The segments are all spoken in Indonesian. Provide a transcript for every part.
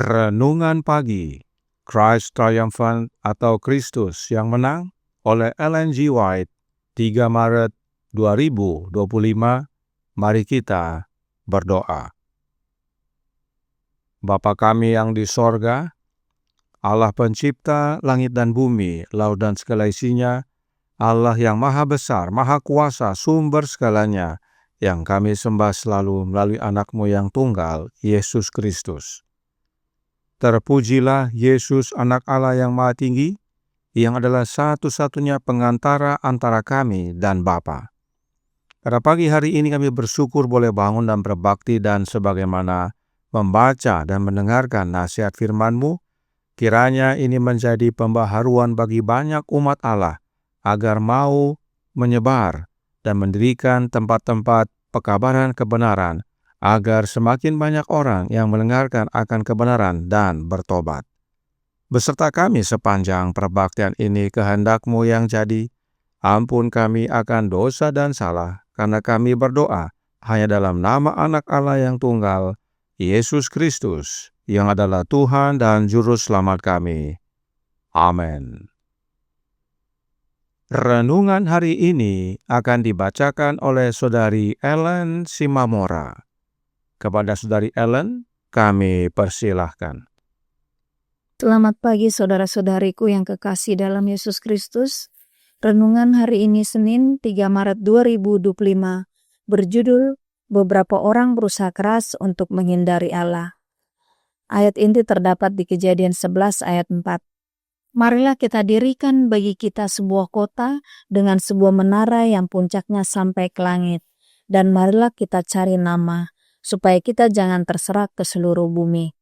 Renungan Pagi, Christ Triumphant atau Kristus yang Menang oleh Ellen G. White, 3 Maret 2025. Mari kita berdoa. Bapa kami yang di sorga, Allah pencipta langit dan bumi, laut dan segala isinya, Allah yang maha besar, maha kuasa, sumber segalanya, yang kami sembah selalu melalui anak-Mu yang tunggal, Yesus Kristus. Terpujilah Yesus, anak Allah yang maha tinggi, yang adalah satu-satunya pengantara antara kami dan Bapa. Pada pagi hari ini kami bersyukur boleh bangun dan berbakti, dan sebagaimana membaca dan mendengarkan nasihat firman-Mu, kiranya ini menjadi pembaharuan bagi banyak umat Allah, agar mau menyebar dan mendirikan tempat-tempat pekabaran kebenaran, agar semakin banyak orang yang mendengarkan akan kebenaran dan bertobat. Beserta kami sepanjang perbaktian ini, kehendak-Mu yang jadi. Ampun kami akan dosa dan salah, karena kami berdoa hanya dalam nama anak Allah yang tunggal, Yesus Kristus, yang adalah Tuhan dan Juru Selamat kami. Amin. Renungan hari ini akan dibacakan oleh Saudari Ellen Simamora. Kepada Saudari Ellen, kami persilahkan. Selamat pagi saudara-saudariku yang kekasih dalam Yesus Kristus. Renungan hari ini Senin 3 Maret 2025 berjudul Beberapa Orang Berusaha Keras untuk Menghindari Allah. Ayat inti terdapat di Kejadian 11 ayat 4. Marilah kita dirikan bagi kita sebuah kota dengan sebuah menara yang puncaknya sampai ke langit. Dan marilah kita cari nama, supaya kita jangan terserak ke seluruh bumi.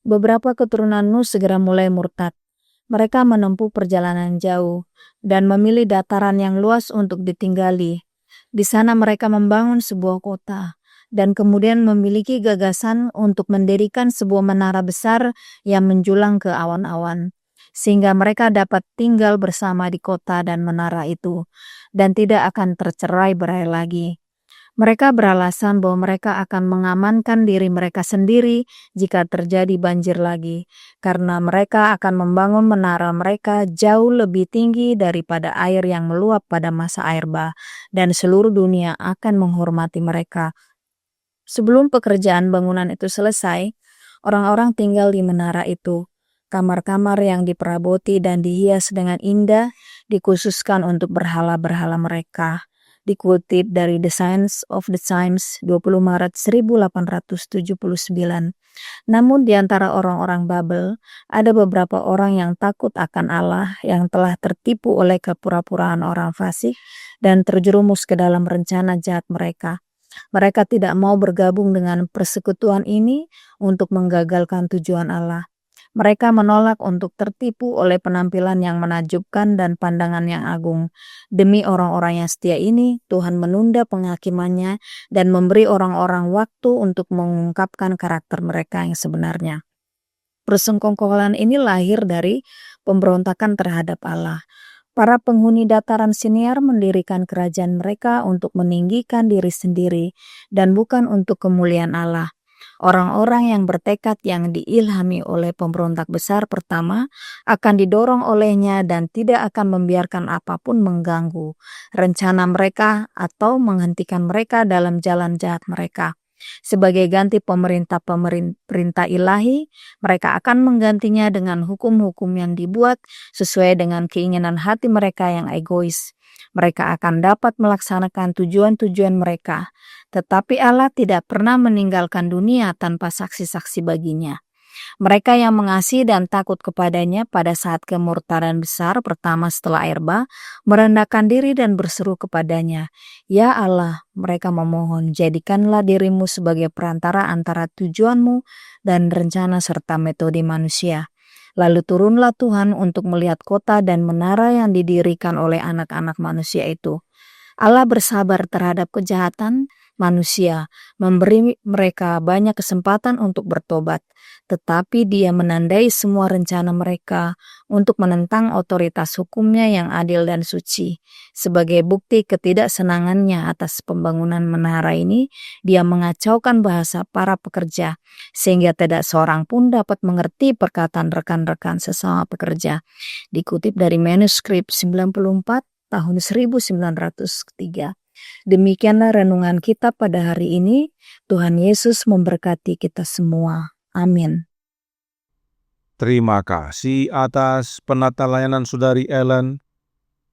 Beberapa keturunan Nuh segera mulai murtad. Mereka menempuh perjalanan jauh dan memilih dataran yang luas untuk ditinggali. Di sana mereka membangun sebuah kota dan kemudian memiliki gagasan untuk mendirikan sebuah menara besar yang menjulang ke awan-awan, sehingga mereka dapat tinggal bersama di kota dan menara itu dan tidak akan tercerai-berai lagi. Mereka beralasan bahwa mereka akan mengamankan diri mereka sendiri jika terjadi banjir lagi, karena mereka akan membangun menara mereka jauh lebih tinggi daripada air yang meluap pada masa air bah, dan seluruh dunia akan menghormati mereka. Sebelum pekerjaan bangunan itu selesai, orang-orang tinggal di menara itu. Kamar-kamar yang diperaboti dan dihias dengan indah dikhususkan untuk berhala-berhala mereka. Dikutip dari The Signs of the Times 20 Maret 1879. Namun di antara orang-orang Babel, ada beberapa orang yang takut akan Allah, yang telah tertipu oleh kepura-puraan orang fasik dan terjerumus ke dalam rencana jahat mereka. Mereka tidak mau bergabung dengan persekutuan ini untuk menggagalkan tujuan Allah. Mereka menolak untuk tertipu oleh penampilan yang menakjubkan dan pandangan yang agung. Demi orang-orang yang setia ini, Tuhan menunda penghakimannya dan memberi orang-orang waktu untuk mengungkapkan karakter mereka yang sebenarnya. Persengkongkolan ini lahir dari pemberontakan terhadap Allah. Para penghuni dataran siniar mendirikan kerajaan mereka untuk meninggikan diri sendiri dan bukan untuk kemuliaan Allah. Orang-orang yang bertekad yang diilhami oleh pemberontak besar pertama akan didorong olehnya dan tidak akan membiarkan apapun mengganggu rencana mereka atau menghentikan mereka dalam jalan jahat mereka. Sebagai ganti perintah ilahi, mereka akan menggantinya dengan hukum-hukum yang dibuat sesuai dengan keinginan hati mereka yang egois. Mereka akan dapat melaksanakan tujuan-tujuan mereka, tetapi Allah tidak pernah meninggalkan dunia tanpa saksi-saksi baginya. Mereka yang mengasihi dan takut kepadanya pada saat kemurtadan besar pertama setelah air bah, merendahkan diri dan berseru kepadanya, "Ya Allah," mereka memohon, "jadikanlah dirimu sebagai perantara antara tujuanmu dan rencana serta metode manusia." Lalu turunlah Tuhan untuk melihat kota dan menara yang didirikan oleh anak-anak manusia itu. Allah bersabar terhadap kejahatan manusia, memberi mereka banyak kesempatan untuk bertobat. tetapi Dia menandai semua rencana mereka untuk menentang otoritas hukumnya yang adil dan suci. Sebagai bukti ketidaksenangannya atas pembangunan menara ini, Dia mengacaukan bahasa para pekerja, sehingga tidak seorang pun dapat mengerti perkataan rekan-rekan sesama pekerja. Dikutip dari manuskrip 94 tahun 1903. Demikianlah renungan kita pada hari ini. Tuhan Yesus memberkati kita semua. Amin. Terima kasih atas penata layanan Saudari Ellen.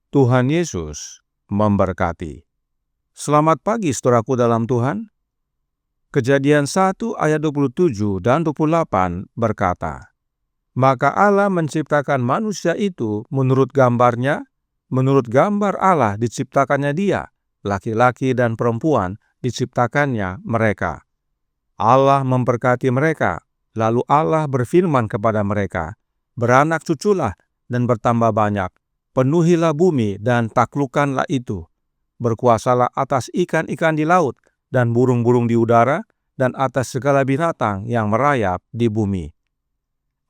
Tuhan Yesus memberkati. Selamat pagi saudaraku dalam Tuhan. Kejadian 1 ayat 27 dan 28 berkata, "Maka Allah menciptakan manusia itu menurut gambarnya, menurut gambar Allah diciptakannya dia, laki-laki dan perempuan diciptakannya mereka. Allah memberkati mereka. Lalu Allah berfirman kepada mereka, beranak cuculah dan bertambah banyak, penuhilah bumi dan taklukkanlah itu. Berkuasalah atas ikan-ikan di laut dan burung-burung di udara dan atas segala binatang yang merayap di bumi."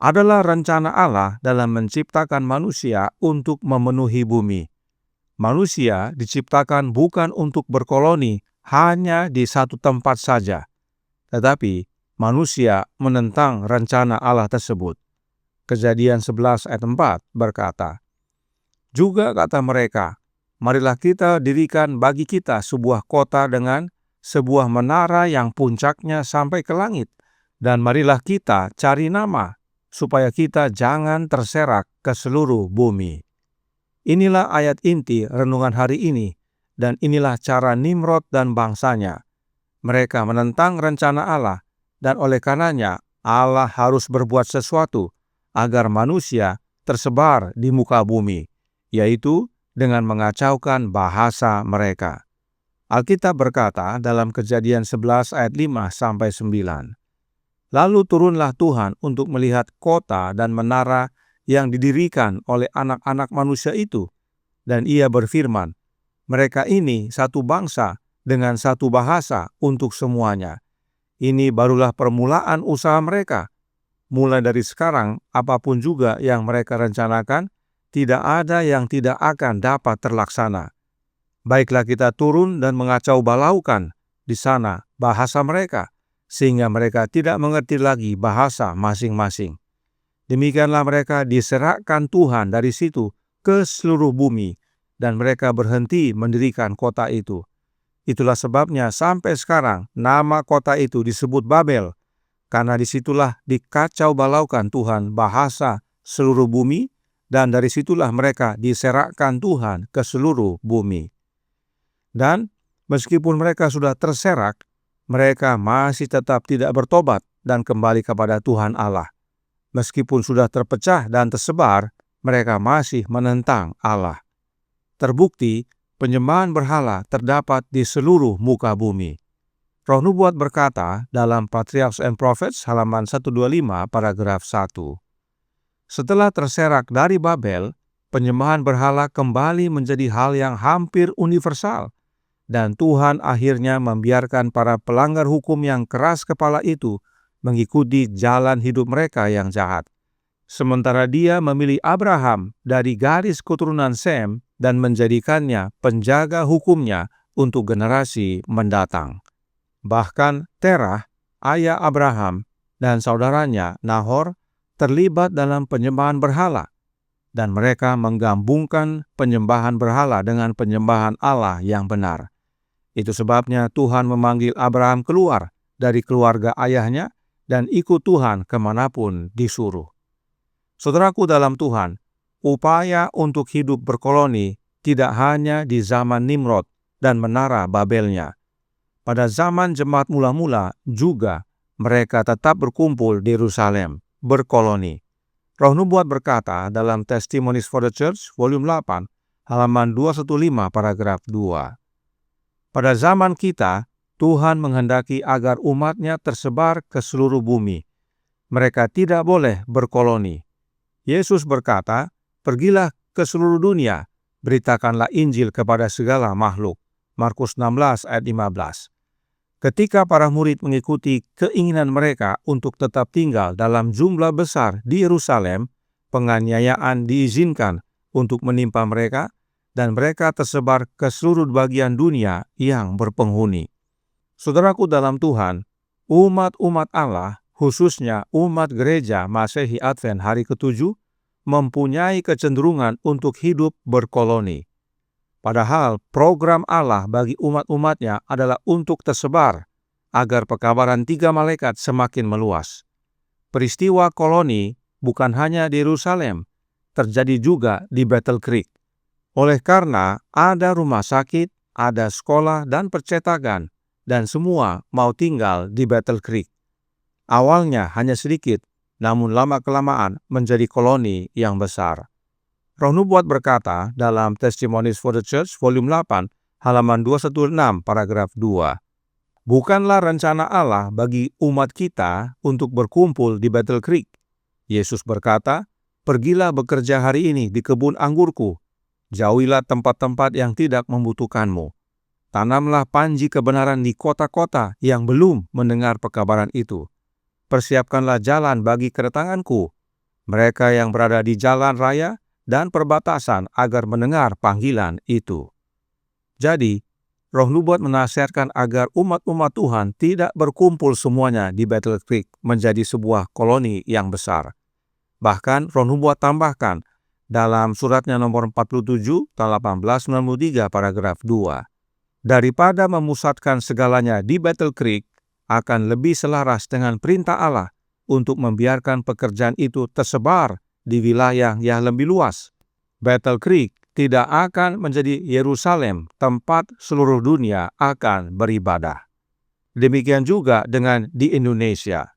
Adalah rencana Allah dalam menciptakan manusia untuk memenuhi bumi. Manusia diciptakan bukan untuk berkoloni hanya di satu tempat saja, tetapi manusia menentang rencana Allah tersebut. Kejadian 11 ayat 4 berkata, "Juga kata mereka, marilah kita dirikan bagi kita sebuah kota dengan sebuah menara yang puncaknya sampai ke langit, dan marilah kita cari nama, supaya kita jangan terserak ke seluruh bumi." Inilah ayat inti renungan hari ini, dan inilah cara Nimrod dan bangsanya. Mereka menentang rencana Allah, dan oleh karenanya Allah harus berbuat sesuatu agar manusia tersebar di muka bumi, yaitu dengan mengacaukan bahasa mereka. Alkitab berkata dalam Kejadian 11 ayat 5-9, "Lalu turunlah Tuhan untuk melihat kota dan menara yang didirikan oleh anak-anak manusia itu, dan ia berfirman, mereka ini satu bangsa dengan satu bahasa untuk semuanya. Ini barulah permulaan usaha mereka. Mulai dari sekarang, apapun juga yang mereka rencanakan, tidak ada yang tidak akan dapat terlaksana. Baiklah kita turun dan mengacau balaukan di sana bahasa mereka, sehingga mereka tidak mengerti lagi bahasa masing-masing. Demikianlah mereka diserahkan Tuhan dari situ ke seluruh bumi, dan mereka berhenti mendirikan kota itu. Itulah sebabnya sampai sekarang nama kota itu disebut Babel, karena disitulah dikacau balaukan Tuhan bahasa seluruh bumi, dan dari situlah mereka diserahkan Tuhan ke seluruh bumi. Dan meskipun mereka sudah terserak, mereka masih tetap tidak bertobat dan kembali kepada Tuhan Allah. Meskipun sudah terpecah dan tersebar, mereka masih menentang Allah. Terbukti, penyembahan berhala terdapat di seluruh muka bumi. Roh Nubuat berkata dalam Patriarchs and Prophets halaman 125 paragraf 1. Setelah terserak dari Babel, penyembahan berhala kembali menjadi hal yang hampir universal, dan Tuhan akhirnya membiarkan para pelanggar hukum yang keras kepala itu mengikuti jalan hidup mereka yang jahat. Sementara Dia memilih Abraham dari garis keturunan Sem dan menjadikannya penjaga hukumnya untuk generasi mendatang. Bahkan Terah, ayah Abraham, dan saudaranya Nahor terlibat dalam penyembahan berhala, dan mereka menggabungkan penyembahan berhala dengan penyembahan Allah yang benar. Itu sebabnya Tuhan memanggil Abraham keluar dari keluarga ayahnya dan ikut Tuhan kemanapun disuruh. Saudaraku dalam Tuhan, upaya untuk hidup berkoloni tidak hanya di zaman Nimrod dan menara Babelnya. Pada zaman jemaat mula-mula juga mereka tetap berkumpul di Yerusalem, berkoloni. Roh Nubuat berkata dalam Testimonies for the Church, volume 8, halaman 215 paragraf 2. Pada zaman kita, Tuhan menghendaki agar umatnya tersebar ke seluruh bumi. Mereka tidak boleh berkoloni. Yesus berkata, "Pergilah ke seluruh dunia, beritakanlah Injil kepada segala makhluk." Markus 16 ayat 15. Ketika para murid mengikuti keinginan mereka untuk tetap tinggal dalam jumlah besar di Yerusalem, penganiayaan diizinkan untuk menimpa mereka, dan mereka tersebar ke seluruh bagian dunia yang berpenghuni. Saudaraku dalam Tuhan, umat-umat Allah, khususnya umat gereja Masehi Advent hari ke-7, mempunyai kecenderungan untuk hidup berkoloni. Padahal program Allah bagi umat-umatnya adalah untuk tersebar, agar pekabaran 3 malaikat semakin meluas. Peristiwa koloni bukan hanya di Yerusalem, terjadi juga di Battle Creek. Oleh karena ada rumah sakit, ada sekolah dan percetakan, dan semua mau tinggal di Battle Creek. Awalnya hanya sedikit, namun lama-kelamaan menjadi koloni yang besar. Roh Nubuat berkata dalam Testimonies for the Church, volume 8, halaman 216, paragraf 2. Bukanlah rencana Allah bagi umat kita untuk berkumpul di Battle Creek. Yesus berkata, "Pergilah bekerja hari ini di kebun anggurku. Jauhilah tempat-tempat yang tidak membutuhkanmu. Tanamlah panji kebenaran di kota-kota yang belum mendengar pekabaran itu. Persiapkanlah jalan bagi kedatanganku. Mereka yang berada di jalan raya dan perbatasan agar mendengar panggilan itu." Jadi, Roh Nubuat menasihatkan agar umat-umat Tuhan tidak berkumpul semuanya di Battle Creek menjadi sebuah koloni yang besar. Bahkan Roh Nubuat tambahkan dalam suratnya nomor 47 tahun 1893 paragraf 2, daripada memusatkan segalanya di Battle Creek, akan lebih selaras dengan perintah Allah untuk membiarkan pekerjaan itu tersebar di wilayah yang lebih luas. Battle Creek tidak akan menjadi Yerusalem, tempat seluruh dunia akan beribadah. Demikian juga dengan di Indonesia.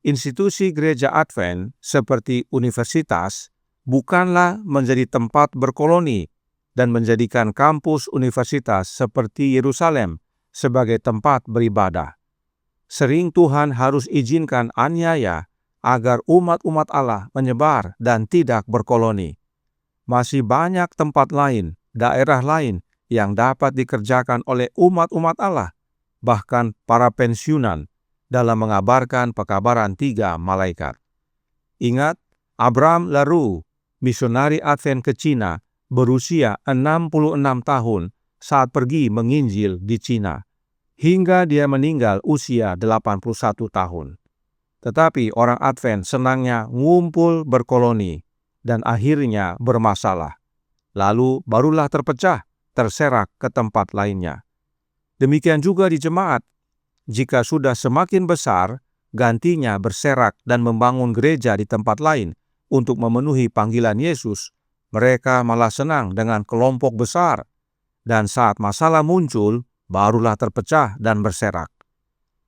Institusi gereja Advent seperti universitas bukanlah menjadi tempat berkoloni dan menjadikan kampus universitas seperti Yerusalem sebagai tempat beribadah. Sering Tuhan harus izinkan aniaya agar umat-umat Allah menyebar dan tidak berkoloni. Masih banyak tempat lain, daerah lain yang dapat dikerjakan oleh umat-umat Allah, bahkan para pensiunan, dalam mengabarkan pekabaran 3 malaikat. Ingat, Abraham LaRue, misionari Advent ke Cina, berusia 66 tahun saat pergi menginjil di Cina, hingga dia meninggal usia 81 tahun. Tetapi orang Advent senangnya ngumpul berkoloni, dan akhirnya bermasalah. Lalu barulah terpecah, terserak ke tempat lainnya. Demikian juga di jemaat. Jika sudah semakin besar, gantinya berserak dan membangun gereja di tempat lain untuk memenuhi panggilan Yesus, mereka malah senang dengan kelompok besar. Dan saat masalah muncul, barulah terpecah dan berserak.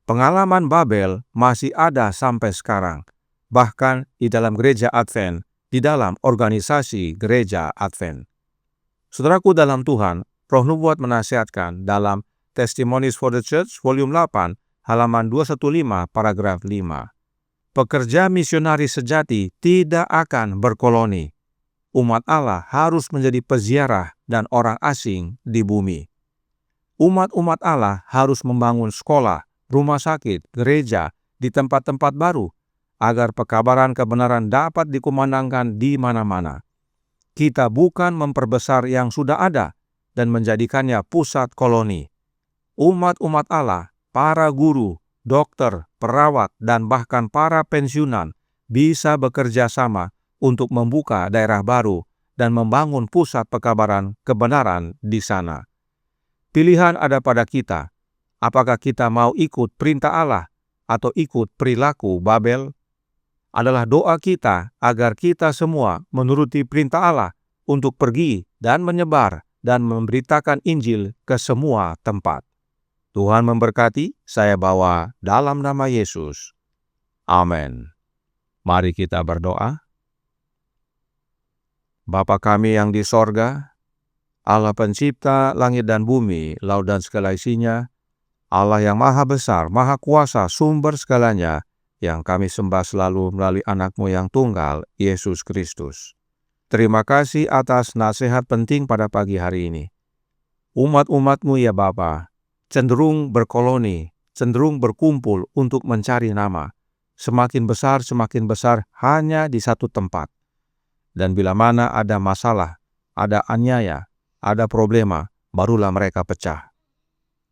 Pengalaman Babel masih ada sampai sekarang, bahkan di dalam gereja Advent, di dalam organisasi gereja Advent. Saudaraku dalam Tuhan, Roh Nubuat menasihatkan dalam Testimonies for the Church, volume 8, halaman 215, paragraf 5. Pekerja misionari sejati tidak akan berkoloni. Umat Allah harus menjadi peziarah dan orang asing di bumi. Umat-umat Allah harus membangun sekolah, rumah sakit, gereja di tempat-tempat baru, agar pekabaran kebenaran dapat dikumandangkan di mana-mana. Kita bukan memperbesar yang sudah ada dan menjadikannya pusat koloni. Umat-umat Allah, para guru, dokter, perawat, dan bahkan para pensiunan bisa bekerja sama untuk membuka daerah baru dan membangun pusat pekabaran kebenaran di sana. Pilihan ada pada kita. Apakah kita mau ikut perintah Allah atau ikut perilaku Babel? Adalah doa kita agar kita semua menuruti perintah Allah untuk pergi dan menyebar dan memberitakan Injil ke semua tempat. Tuhan memberkati, saya bawa dalam nama Yesus. Amin. Mari kita berdoa. Bapa kami yang di sorga, Allah pencipta langit dan bumi, laut dan segala isinya, Allah yang maha besar, maha kuasa, sumber segalanya, yang kami sembah selalu melalui anak-Mu yang tunggal, Yesus Kristus. Terima kasih atas nasihat penting pada pagi hari ini. Umat-umat-Mu ya Bapa, cenderung berkoloni, cenderung berkumpul untuk mencari nama. Semakin besar hanya di satu tempat. Dan bila mana ada masalah, ada aniaya, ada problema, barulah mereka pecah.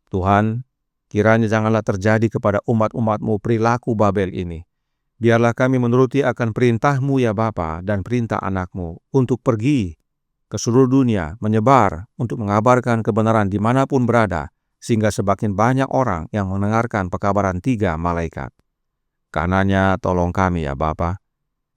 Tuhan, kiranya janganlah terjadi kepada umat-umat-Mu perilaku Babel ini. Biarlah kami menuruti akan perintah-Mu ya Bapa dan perintah anak-Mu untuk pergi ke seluruh dunia, menyebar untuk mengabarkan kebenaran dimanapun berada, sehingga semakin banyak orang yang mendengarkan pekabaran 3 malaikat. Karenanya tolong kami ya Bapa,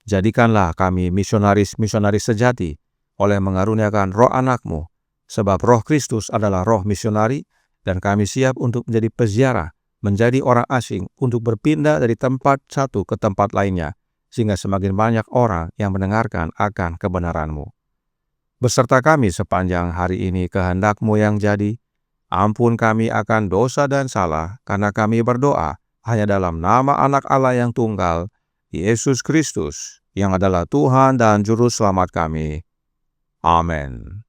jadikanlah kami misionaris-misionaris sejati oleh mengaruniakan roh anak-Mu, sebab roh Kristus adalah roh misionari, dan kami siap untuk menjadi peziarah, menjadi orang asing untuk berpindah dari tempat satu ke tempat lainnya, sehingga semakin banyak orang yang mendengarkan akan kebenaran-Mu. Beserta kami sepanjang hari ini kehendak-Mu yang jadi. Ampun kami akan dosa dan salah, karena kami berdoa hanya dalam nama Anak Allah yang tunggal, Yesus Kristus, yang adalah Tuhan dan Juru Selamat kami. Amin.